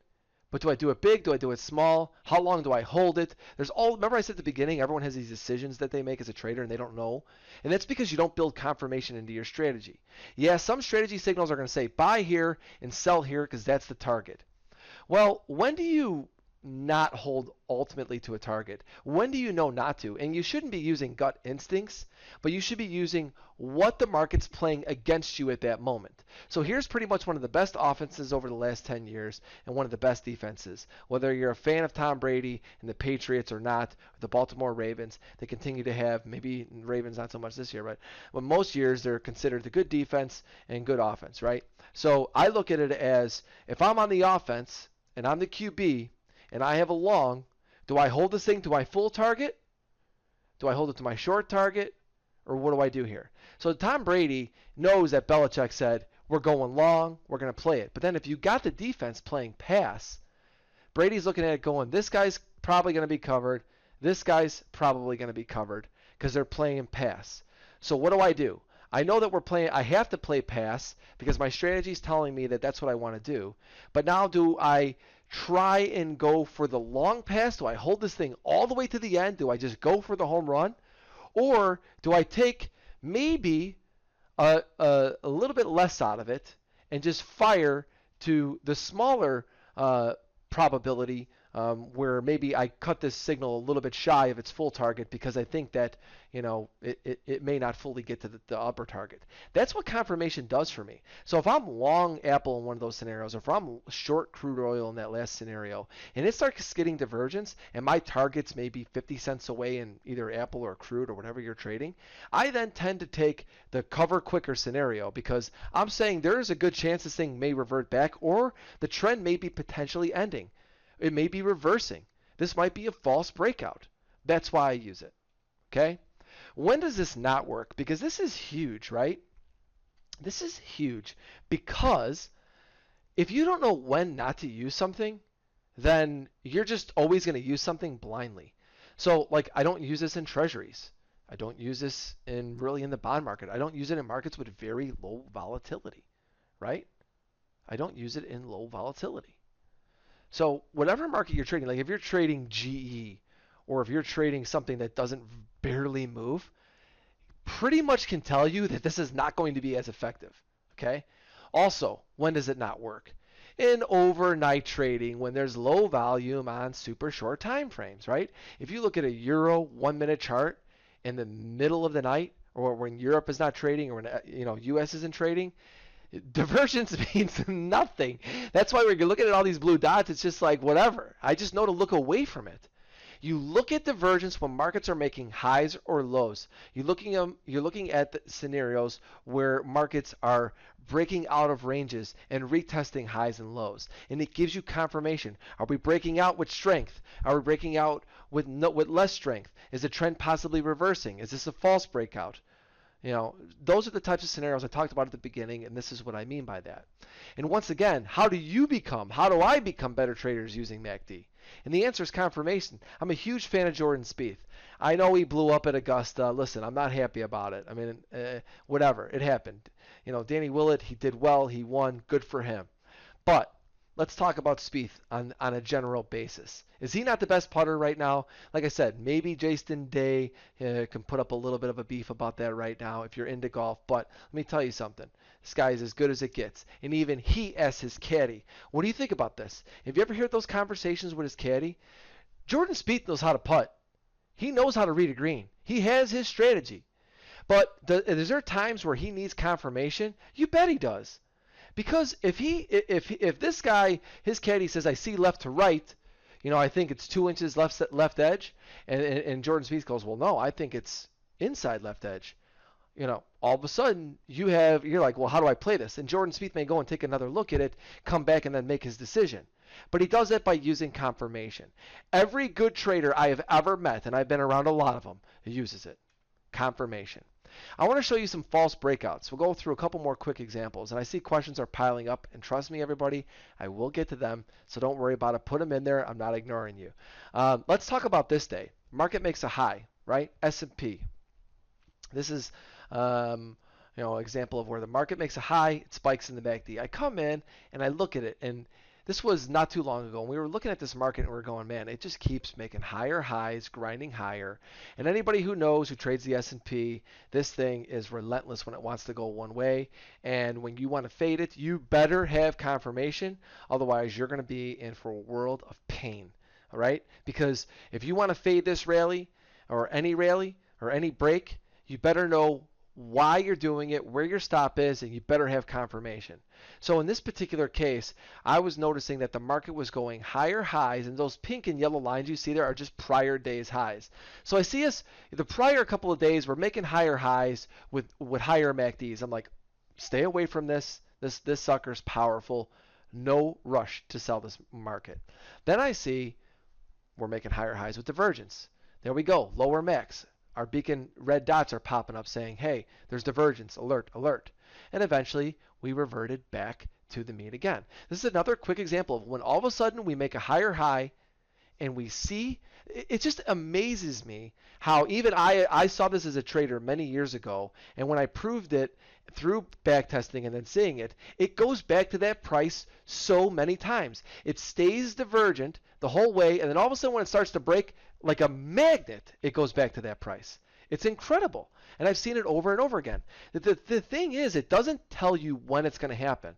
but do I do it big? Do I do it small? How long do I hold it? Remember I said at the beginning, everyone has these decisions that they make as a trader and they don't know. And that's because you don't build confirmation into your strategy. Yeah, some strategy signals are going to say buy here and sell here because that's the target. Well, when do you not hold ultimately to a target? When do you know not to? And you shouldn't be using gut instincts, but you should be using what the market's playing against you at that moment. So here's pretty much one of the best offenses over the last 10 years and one of the best defenses. Whether you're a fan of Tom Brady and the Patriots or not, or the Baltimore Ravens, they continue to have, maybe Ravens not so much this year, but most years they're considered the good defense and good offense, right? So I look at it as, if I'm on the offense and I'm the QB, and I have a long, do I hold this thing to my full target? Do I hold it to my short target? Or what do I do here? So Tom Brady knows that Belichick said, we're going long, we're going to play it. But then if you got the defense playing pass, Brady's looking at it going, this guy's probably going to be covered, this guy's probably going to be covered, because they're playing pass. So what do? I know that I have to play pass because my strategy is telling me that that's what I want to do. But now do I try and go for the long pass? Do I hold this thing all the way to the end? Do I just go for the home run? Or do I take maybe a little bit less out of it and just fire to the smaller probability where maybe I cut this signal a little bit shy of its full target because I think that it may not fully get to the upper target. That's what confirmation does for me. So if I'm long Apple in one of those scenarios, or if I'm short crude oil in that last scenario, and it starts getting divergence, and my target's maybe 50 cents away in either Apple or crude or whatever you're trading, I then tend to take the cover quicker scenario because I'm saying there is a good chance this thing may revert back, or the trend may be potentially ending. It may be reversing. This might be a false breakout. That's why I use it. Okay? When does this not work? Because this is huge, right? This is huge because if you don't know when not to use something, then you're just always going to use something blindly. So, like, I don't use this in treasuries. I don't use this in the bond market. I don't use it in markets with very low volatility, right? I don't use it in low volatility. So whatever market you're trading, like if you're trading GE or if you're trading something that doesn't barely move, pretty much can tell you that this is not going to be as effective. Okay? Also, when does it not work? In overnight trading when there's low volume on super short time frames, right? If you look at a Euro 1 minute chart in the middle of the night, or when Europe is not trading, or when US isn't trading, Divergence means nothing. That's why when you're looking at all these blue dots, it's just like whatever. I just know to look away from it. You look at divergence when markets are making highs or lows. You're looking at the scenarios where markets are breaking out of ranges and retesting highs and lows, and it gives you confirmation. Are we breaking out with strength? Are we breaking out with with less strength? Is the trend possibly reversing? Is this a false breakout? Those are the types of scenarios I talked about at the beginning, and this is what I mean by that. And once again, how do I become better traders using MACD? And the answer is confirmation. I'm a huge fan of Jordan Spieth. I know he blew up at Augusta. Listen, I'm not happy about it. I mean, whatever. It happened. Danny Willett, he did well. He won. Good for him. But let's talk about Spieth on a general basis. Is he not the best putter right now? Like I said, maybe Jason Day can put up a little bit of a beef about that right now if you're into golf. But let me tell you something. This guy is as good as it gets. And even he asks his caddy, what do you think about this? Have you ever heard those conversations with his caddy? Jordan Spieth knows how to putt. He knows how to read a green. He has his strategy. But is there times where he needs confirmation? You bet he does. Because if this guy, his caddy says, I see left to right, I think it's 2 inches left edge, and Jordan Spieth goes, well, no, I think it's inside left edge. All of a sudden you're like, well, how do I play this? And Jordan Spieth may go and take another look at it, come back, and then make his decision. But he does that by using confirmation. Every good trader I have ever met, and I've been around a lot of them, uses it. Confirmation. I want to show you some false breakouts. We'll go through a couple more quick examples. And I see questions are piling up. And trust me, everybody, I will get to them. So don't worry about it. Put them in there. I'm not ignoring you. Let's talk about this day. Market makes a high, right? S&P. This is example of where the market makes a high, it spikes in the MACD. I come in and I look at it, and this was not too long ago. And we were looking at this market and we are going, man, it just keeps making higher highs, grinding higher. And anybody who knows, who trades the S&P, this thing is relentless when it wants to go one way. And when you want to fade it, you better have confirmation. Otherwise, you're going to be in for a world of pain. All right? Because if you want to fade this rally or any break, you better know why you're doing it, where your stop is, and you better have confirmation. So in this particular case, I was noticing that the market was going higher highs, and those pink and yellow lines you see there are just prior days highs. So I see us, the prior couple of days, we're making higher highs with higher MACDs. I'm like, stay away from this. This sucker's powerful. No rush to sell this market. Then I see we're making higher highs with divergence. There we go, lower max. Our beacon red dots are popping up saying, hey, there's divergence, alert, alert. And eventually we reverted back to the mean again. This is another quick example of when all of a sudden we make a higher high and we see, it just amazes me how even I saw this as a trader many years ago, and when I proved it through back testing and then seeing it, it goes back to that price so many times. It stays divergent the whole way, and then all of a sudden when it starts to break like a magnet, it goes back to that price. It's incredible, and I've seen it over and over again. The thing is, it doesn't tell you when it's going to happen.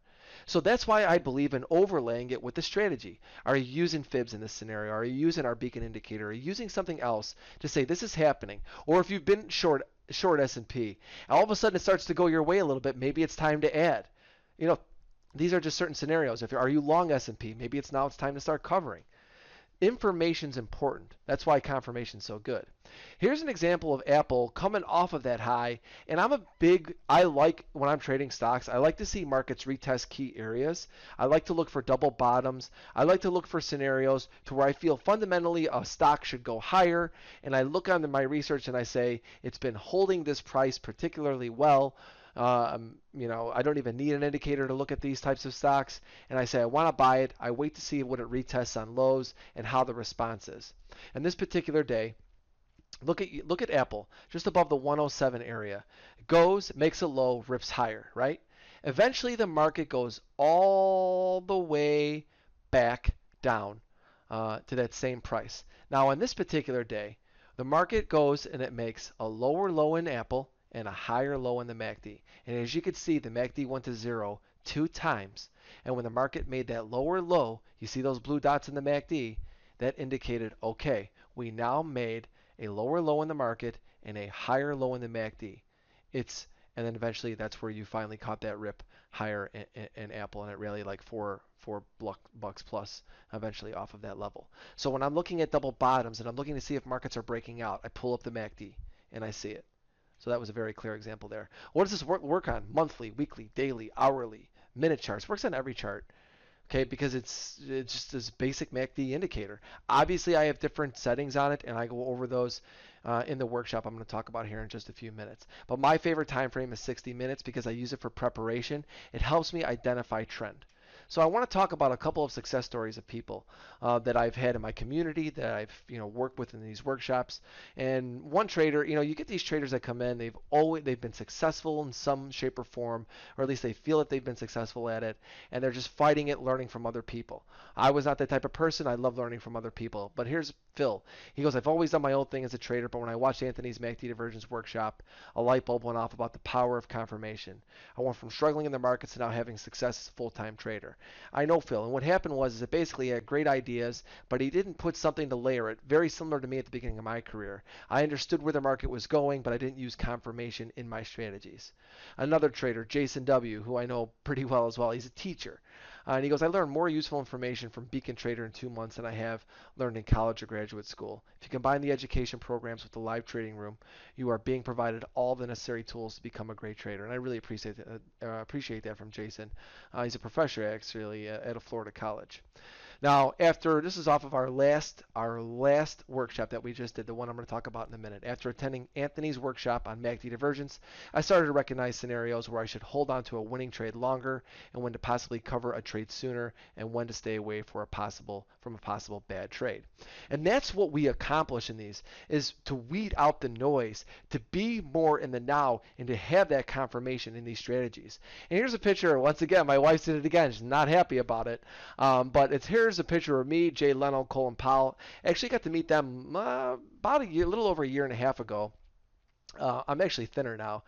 So that's why I believe in overlaying it with the strategy. Are you using fibs in this scenario? Are you using our beacon indicator? Are you using something else to say this is happening? Or if you've been short S&P, all of a sudden it starts to go your way a little bit, maybe it's time to add. These are just certain scenarios. Are you long S&P? Maybe it's time to start covering. Information's important. That's why confirmation's so good. Here's an example of Apple coming off of that high, and I like when I'm trading stocks, I like to see markets retest key areas. I like to look for double bottoms. I like to look for scenarios to where I feel fundamentally a stock should go higher, and I look on my research and I say it's been holding this price particularly well. I don't even need an indicator to look at these types of stocks, and I say I want to buy it. I wait to see what it retests on lows and how the response is. And this particular day, look at Apple just above the 107 area. It goes, makes a low, rips higher, right? Eventually, the market goes all the way back down to that same price. Now, on this particular day, the market goes and it makes a lower low in Apple and a higher low in the MACD. And as you can see, the MACD went to 0 2 times. And when the market made that lower low, you see those blue dots in the MACD, that indicated, okay, we now made a lower low in the market and a higher low in the MACD. It's and then eventually that's where you finally caught that rip higher in Apple, and it rallied like four bucks plus eventually off of that level. So when I'm looking at double bottoms and I'm looking to see if markets are breaking out, I pull up the MACD and I see it. So that was a very clear example there. What does this work on? Monthly, weekly, daily, hourly, minute charts. Works on every chart. Okay, because it's just this basic MACD indicator. Obviously, I have different settings on it, and I go over those in the workshop I'm going to talk about here in just a few minutes. But my favorite time frame is 60 minutes because I use it for preparation. It helps me identify trend. So I want to talk about a couple of success stories of people that I've had in my community that I've worked with in these workshops. And one trader, you get these traders that come in, they've been successful in some shape or form, or at least they feel that they've been successful at it, and they're just fighting it, learning from other people. I was not that type of person. I love learning from other people. But here's Phil. He goes, I've always done my own thing as a trader, but when I watched Anthony's MACD Divergence workshop, a light bulb went off about the power of confirmation. I went from struggling in the markets to now having success as a full-time trader. I know Phil, and what happened was is that basically he had great ideas, but he didn't put something to layer it, very similar to me at the beginning of my career. I understood where the market was going, but I didn't use confirmation in my strategies. Another trader, Jason W., who I know pretty well as well, he's a teacher. And he goes, I learned more useful information from Beacon Trader in 2 months than I have learned in college or graduate school. If you combine the education programs with the live trading room, you are being provided all the necessary tools to become a great trader. And I really appreciate that from Jason. He's a professor actually at a Florida college. Now, after this is off of our last workshop that we just did, the one I'm going to talk about in a minute. After attending Anthony's workshop on MACD divergence, I started to recognize scenarios where I should hold on to a winning trade longer and when to possibly cover a trade sooner and when to stay away from a possible bad trade. And that's what we accomplish in these, is to weed out the noise, to be more in the now, and to have that confirmation in these strategies. And here's a picture. Once again, my wife did it again. She's not happy about it, but here's a picture of me, Jay Leno, Colin Powell. Actually got to meet them about a little over a year and a half ago. I'm actually thinner now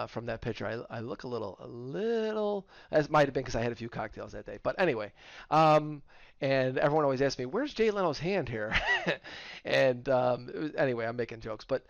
from that picture. I look a little, as might have been because I had a few cocktails that day. But anyway, and everyone always asks me, where's Jay Leno's hand here? And anyway, I'm making jokes. But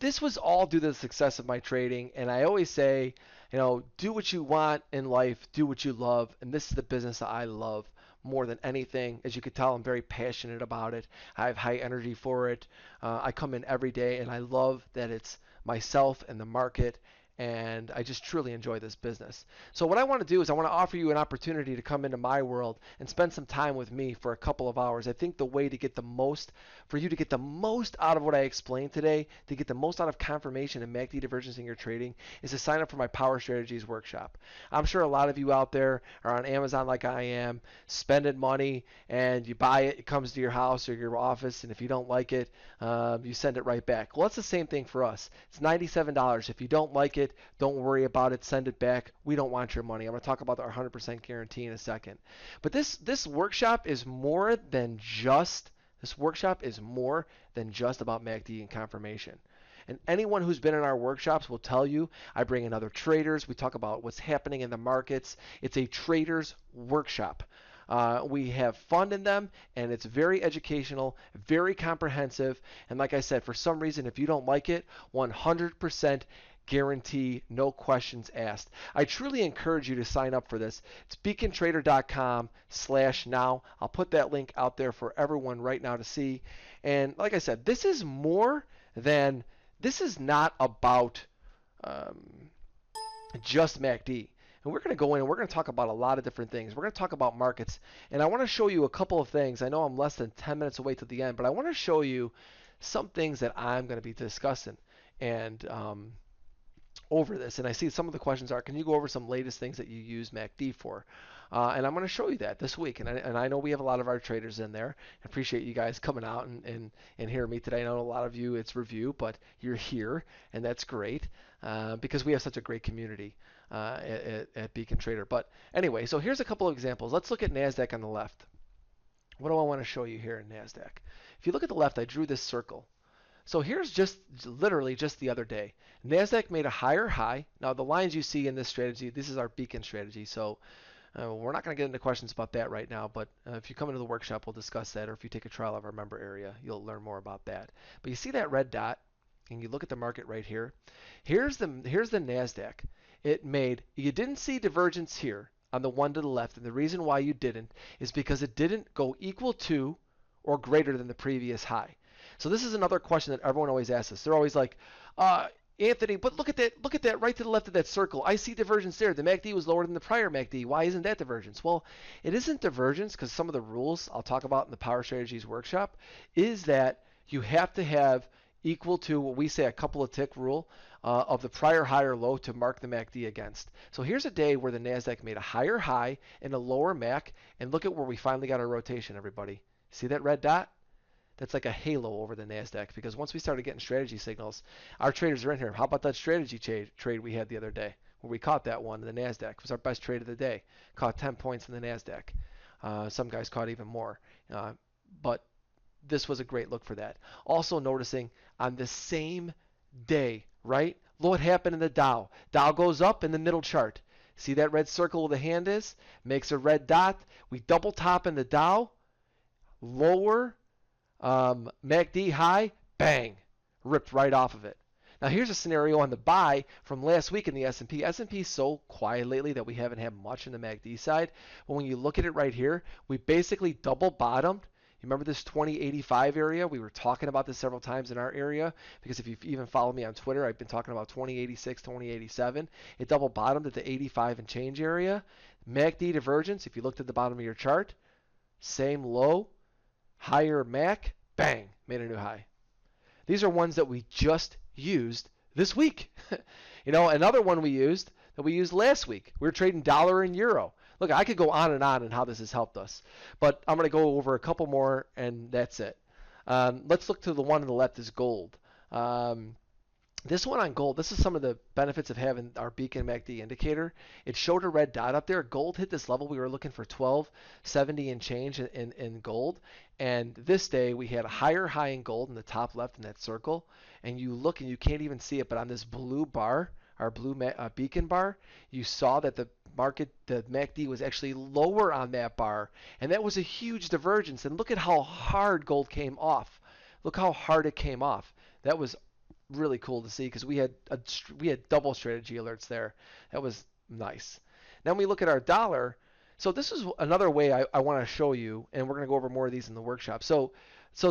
this was all due to the success of my trading. And I always say, do what you want in life, do what you love. And this is the business that I love more than anything. As you can tell, I'm very passionate about it. I have high energy for it. I come in every day and I love that it's myself and the market, and I just truly enjoy this business. So what I want to do is I want to offer you an opportunity to come into my world and spend some time with me for a couple of hours. I think the way to get the most, for you to get the most out of what I explained today, to get the most out of confirmation and MACD divergence in your trading, is to sign up for my Power Strategies workshop. I'm sure a lot of you out there are on Amazon like I am, spending money, and you buy it, it comes to your house or your office, and if you don't like it, you send it right back. Well, it's the same thing for us. It's $97. If you don't like it, don't worry about it. Send it back. We don't want your money. I'm going to talk about our 100% guarantee in a second. But this workshop is more than just about MACD and confirmation. And anyone who's been in our workshops will tell you, I bring in other traders. We talk about what's happening in the markets. It's a trader's workshop. We have fun in them, and it's very educational, very comprehensive. And like I said, for some reason, if you don't like it, 100% guarantee, no questions asked. I truly encourage you to sign up for this. It's beacontrader.com/now. I'll put that link out there for everyone right now to see. And like I said, this is not about just MACD. And we're going to go in and we're going to talk about a lot of different things. We're going to talk about markets. And I want to show you a couple of things. I know I'm less than 10 minutes away to the end, but I want to show you some things that I'm going to be discussing and over this. And I see some of the questions are, can you go over some latest things that you use MACD for? And I'm going to show you that this week. And I know we have a lot of our traders in there. I appreciate you guys coming out and hearing me today. I know a lot of you, it's review, but you're here, and that's great because we have such a great community at Beacon Trader. But anyway, so here's a couple of examples. Let's look at NASDAQ on the left. What do I want to show you here in NASDAQ? If you look at the left, I drew this circle. So here's literally just the other day. NASDAQ made a higher high. Now the lines you see in this strategy, this is our Beacon strategy. So we're not going to get into questions about that right now, but if you come into the workshop, we'll discuss that. Or if you take a trial of our member area, you'll learn more about that. But you see that red dot? and you look at the market right here, here's the NASDAQ. You didn't see divergence here on the one to the left, and the reason why you didn't is because it didn't go equal to or greater than the previous high. So this is another question that everyone always asks us. They're always like, Anthony, but look at that right to the left of that circle. I see divergence there. The MACD was lower than the prior MACD. Why isn't that divergence? Well, it isn't divergence because some of the rules I'll talk about in the Power Strategies workshop is that you have to have equal to what we say a couple of tick rule of the prior high or low to mark the MACD against. So here's a day where the NASDAQ made a higher high and a lower MAC, and look at where we finally got our rotation, everybody. See that red dot? That's like a halo over the NASDAQ, because once we started getting strategy signals, our traders are in here. How about that strategy trade we had the other day where we caught that one in the NASDAQ? It was our best trade of the day. Caught 10 points in the NASDAQ. Some guys caught even more. But this was a great look for that. Also noticing on the same day, right? Look what happened in the Dow. Dow goes up in the middle chart. See that red circle where the hand is? Makes a red dot. We double top in the Dow. Lower MACD high, bang, ripped right off of it. Now here's a scenario on the buy from last week in the S&P. S&P is so quiet lately that we haven't had much in the MACD side. But when you look at it right here, we basically double bottomed. You remember this 2085 area? We were talking about this several times in our area because if you've even followed me on Twitter, I've been talking about 2086, 2087. It double bottomed at the 85 and change area. MACD divergence, if you looked at the bottom of your chart, same low, higher MAC, bang, made a new high. These are ones that we just used this week. Another one we used that we used last week. We were trading dollar and euro. Look, I could go on and how this has helped us, but I'm going to go over a couple more, and that's it. Let's look to the one on the left is gold. This one on gold, this is some of the benefits of having our Beacon MACD indicator. It showed a red dot up there. Gold hit this level. We were looking for 1270 and change in gold. And this day we had a higher high in gold in the top left in that circle. And you look and you can't even see it, but on this blue bar, our blue Beacon bar, you saw that the MACD was actually lower on that bar. And that was a huge divergence. And look at how hard gold came off. Look how hard it came off. That was really cool to see because we had double strategy alerts there. That was nice. Now when we look at our dollar, so this is another way I want to show you, and we're going to go over more of these in the workshop. So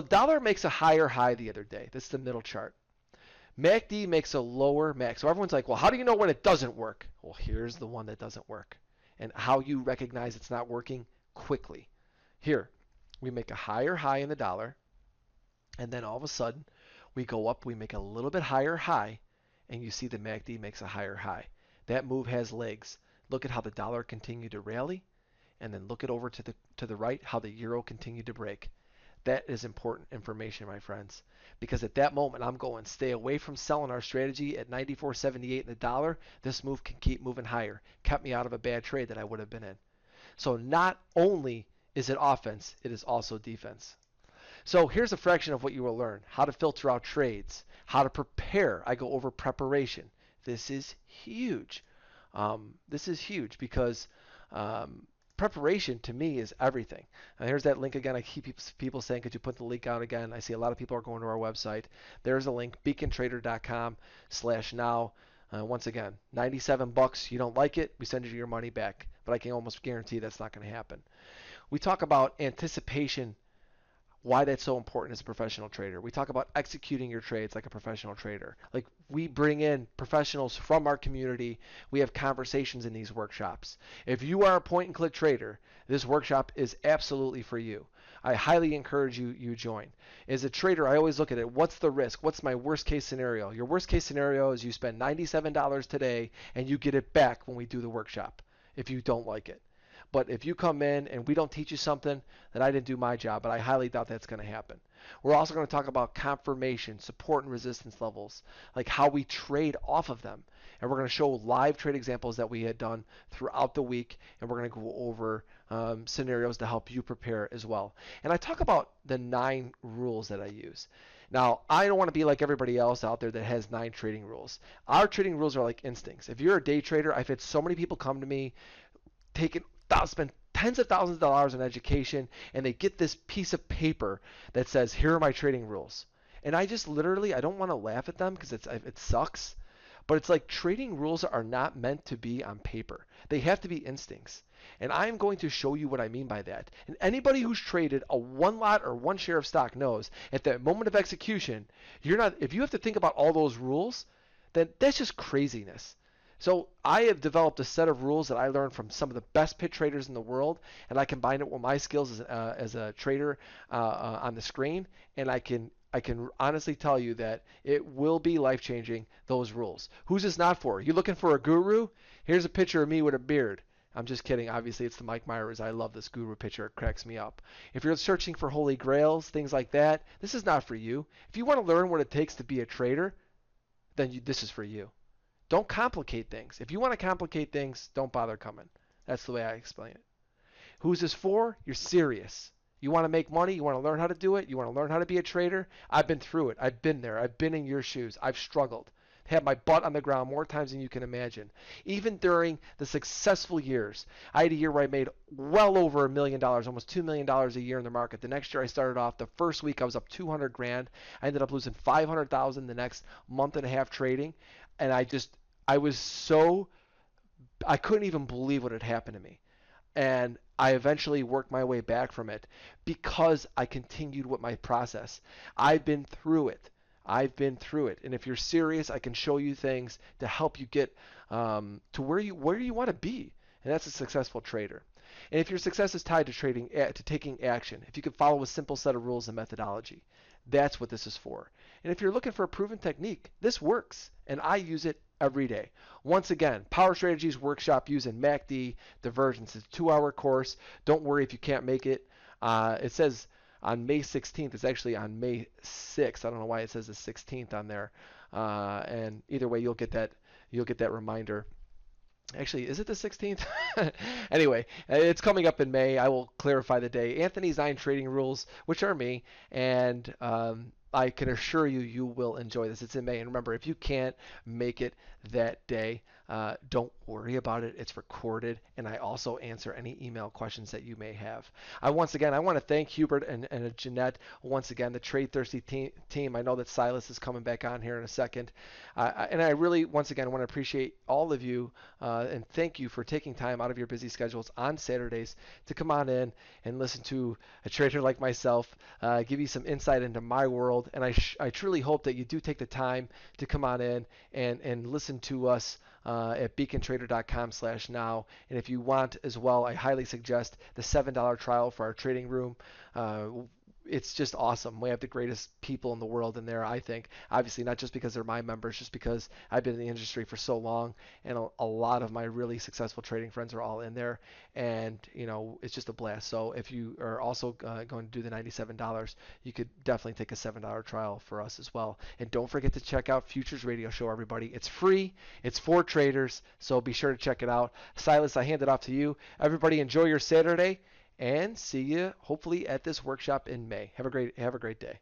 dollar makes a higher high the other day. This is the middle chart. MACD makes a lower MAC. So everyone's like, well, how do you know when it doesn't work? Well, here's the one that doesn't work. And how you recognize it's not working quickly. Here, we make a higher high in the dollar, and then all of a sudden, we go up, we make a little bit higher high, and you see the MACD makes a higher high. That move has legs. Look at how the dollar continued to rally, and then look it over to the right, how the euro continued to break. That is important information, my friends, because at that moment I'm going, stay away from selling our strategy at 94.78 in the dollar. This move can keep moving higher. Kept me out of a bad trade that I would have been in. So not only is it offense, it is also defense. So here's a fraction of what you will learn. How to filter out trades. How to prepare. I go over preparation. This is huge. This is huge because preparation to me is everything. Here's that link again. I keep people saying, could you put the link out again? I see a lot of people are going to our website. There's a link, beacontrader.com/now. Once again, $97. You don't like it, we send you your money back. But I can almost guarantee that's not going to happen. We talk about anticipation, why that's so important as a professional trader. We talk about executing your trades like a professional trader. Like we bring in professionals from our community. We have conversations in these workshops. If you are a point and click trader, this workshop is absolutely for you. I highly encourage you join. As a trader, I always look at it. What's the risk? What's my worst case scenario? Your worst case scenario is you spend $97 today and you get it back when we do the workshop if you don't like it. But if you come in and we don't teach you something, then I didn't do my job, but I highly doubt that's going to happen. We're also going to talk about confirmation, support and resistance levels, like how we trade off of them. And we're going to show live trade examples that we had done throughout the week, and we're going to go over scenarios to help you prepare as well. And I talk about the 9 rules that I use. Now, I don't want to be like everybody else out there that has 9 trading rules. Our trading rules are like instincts. If you're a day trader, I've had so many people come to me, spend tens of thousands of dollars on education, and they get this piece of paper that says, here are my trading rules. And I just literally, I don't want to laugh at them because it sucks. But it's like trading rules are not meant to be on paper. They have to be instincts. And I'm going to show you what I mean by that. And anybody who's traded a one lot or one share of stock knows at the moment of execution, if you have to think about all those rules, then that's just craziness. So I have developed a set of rules that I learned from some of the best pit traders in the world, and I combine it with my skills as a trader on the screen, and I can honestly tell you that it will be life-changing, those rules. Who's this not for? You looking for a guru? Here's a picture of me with a beard. I'm just kidding. Obviously, it's the Mike Myers. I love this guru picture. It cracks me up. If you're searching for holy grails, things like that, this is not for you. If you want to learn what it takes to be a trader, then this is for you. Don't complicate things. If you want to complicate things, don't bother coming. That's the way I explain it. Who's this for? You're serious. You want to make money? You want to learn how to do it? You want to learn how to be a trader? I've been through it. I've been there. I've been in your shoes. I've struggled. Had my butt on the ground more times than you can imagine. Even during the successful years, I had a year where I made well over $1 million, almost $2 million a year in the market. The next year I started off, the first week I was up 200 grand. I ended up losing 500,000 the next month and a half trading. And I couldn't even believe what had happened to me. And I eventually worked my way back from it because I continued with my process. I've been through it. And if you're serious, I can show you things to help you get to where you want to be. And that's a successful trader. And if your success is tied to taking action, if you can follow a simple set of rules and methodology, that's what this is for. And if you're looking for a proven technique, this works. And I use it every day. Once again, Power Strategies Workshop using MACD Divergence. It's a 2-hour course. Don't worry if you can't make it. It says on May 16th. It's actually on May 6th. I don't know why it says the 16th on there. And either way, you'll get that reminder. Actually, is it the 16th? Anyway, it's coming up in May. I will clarify the day. Anthony's 9 Trading Rules, which are me, and I can assure you, you will enjoy this. It's in May. And remember, if you can't make it that day, don't worry about it. It's recorded. And I also answer any email questions that you may have. Once again, I want to thank Hubert and Jeanette. Once again, the Trade Thirsty team. I know that Silas is coming back on here in a second. And I really, once again, want to appreciate all of you and thank you for taking time out of your busy schedules on Saturdays to come on in and listen to a trader like myself, give you some insight into my world. And I truly hope that you do take the time to come on in and listen to us at beacontrader.com/now. And if you want as well, I highly suggest the $7 trial for our trading room. It's just awesome. We have the greatest people in the world in there, I think. Obviously, not just because they're my members, just because I've been in the industry for so long, and a lot of my really successful trading friends are all in there, and it's just a blast. So if you are also going to do the $97, you could definitely take a $7 trial for us as well. And don't forget to check out Futures Radio Show, everybody. It's free. It's for traders, so be sure to check it out. Silas, I hand it off to you. Everybody, enjoy your Saturday. And see you hopefully at this workshop in May. Have a great day.